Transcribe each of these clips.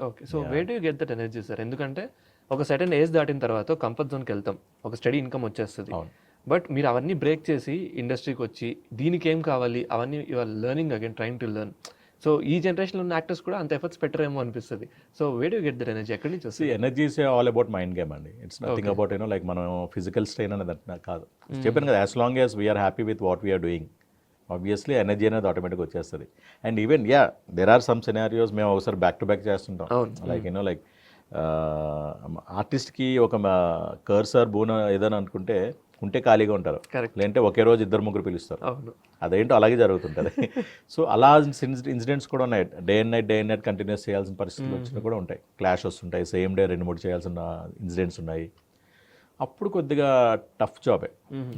Okay. So where do you get that energy sir? ఎందుకంటే ఒక certain age దాటిన తర్వాత కంఫర్ట్ జోన్‌కి వెళ్తాం. ఒక స్టడీ ఇన్‌కమ్ వచ్చేస్తది. అవును. బట్ మీరు అవన్నీ బ్రేక్ చేసి ఇండస్ట్రీకి వచ్చి దీనికేం కావాలి అవన్నీ you are learning again trying to learn. So ఈ జనరేషన్‌లో ఉన్న యాక్టర్స్ కూడా అంత ఎఫర్ట్స్ పెట్టరేమో అనిపిస్తది. So where do you get that energy? ఎక్కడి నుంచి సి వస్తది? Energy is all about mind game అండి. It's nothing okay. About like మనం ఫిజికల్ స్ట్రెయిన్ అనేది కాదు. చెప్పాను కదా, as long as we're happy with what we're doing, obviously energy అనేది ఆటోమేటిక్గా వచ్చేస్తుంది. And even there are some scenarios మేము ఒకసారి బ్యాక్ టు బ్యాక్ చేస్తుంటాం. అవును. లైక్ ఆర్టిస్ట్కి ఒక కర్సర్ బూన్ ఏదైనా అనుకుంటే ఉంటే ఖాళీగా ఉంటారు, కరెక్ట్. లేదంటే ఒకే రోజు ఇద్దరు ముగ్గురు పిలుస్తారు. అవును. అదేంటో అలాగే జరుగుతుంటుంది. సో అలా ఇన్సిడెంట్స్ కూడా ఉన్నాయి. డే అండ్ నైట్ కంటిన్యూస్ చేయాల్సిన పరిస్థితులు వచ్చినా కూడా ఉంటాయి. క్లాష్ వస్తుంటాయి, సేమ్ డే 2-3 చేయాల్సిన ఇన్సిడెంట్స్ ఉన్నాయి. అప్పుడు కొద్దిగా టఫ్ జాబే.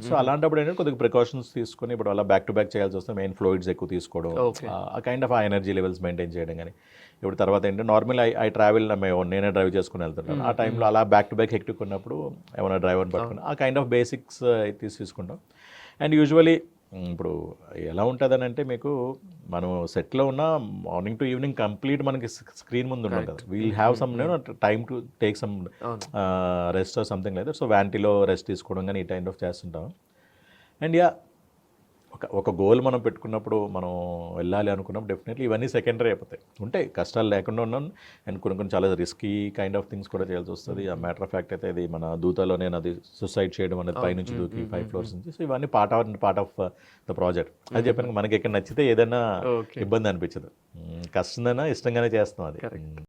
సో అలాంటప్పుడు ఏంటంటే కొద్దిగా ప్రికాషన్స్ తీసుకొని ఇప్పుడు అలా బ్యాక్ టు బ్యాక్ చేయాల్సి వస్తే మెయిన్ ఫ్లూయిడ్స్ ఎక్కువ తీసుకోవడం, ఓకే. ఆ కైండ్ ఆఫ్ ఆ ఎనర్జీ లెవెల్స్ మెయింటైన్ చేయడం. కానీ ఇప్పుడు తర్వాత ఏంటంటే నార్మల్ ఐ ట్రావెల్ నేనే డ్రైవ్ చేసుకుని వెళ్తుంటాను. ఆ టైంలో అలా బ్యాక్ టు బ్యాక్ హెక్టిక్ ఉన్నప్పుడు ఏమైనా డ్రైవర్ని పట్టుకుని ఆ కైండ్ ఆఫ్ బేసిక్స్ తీసుకుంటాం. అండ్ యూజువలీ ఇప్పుడు ఎలా ఉంటుందని అంటే మీకు మనం సెట్లో ఉన్న మార్నింగ్ టు ఈవినింగ్ కంప్లీట్ మనకి స్క్రీన్ ముందు ఉండదు కదా. We'll have some time to take some rest or something like that. So వ్యాంటీలో రెస్ట్ తీసుకోవడం కానీ ఈ కైండ్ ఆఫ్ చేస్తుంటాం. అండ్ ఒక గోల్ మనం పెట్టుకున్నప్పుడు మనం వెళ్ళాలి అనుకున్నప్పుడు డెఫినెట్లీ ఇవన్నీ సెకండరీ అయిపోతాయి. ఉంటాయి కష్టాలు లేకుండా ఉన్నాను. అండ్ కొన్ని చాలా రిస్కీ కైండ్ ఆఫ్ థింగ్స్ కూడా చేయాల్సి వస్తుంది. ఆ మ్యాటర్ ఆఫ్ ఫ్యాక్ట్ అయితే ఇది మన దూతలో నేను అది సూసైడ్ చేయడం అనేది పైనుంచి దూకి 5 floors నుంచి. సో ఇవన్నీ పార్ట్ ఆఫ్ ద ప్రాజెక్ట్. అది చెప్పాను, మనకి ఎక్కడ నచ్చితే ఏదైనా ఓకే. ఇబ్బంది అనిపించదు. కష్టంగానే ఇష్టంగానే చేస్తాం అది. కరెక్ట్.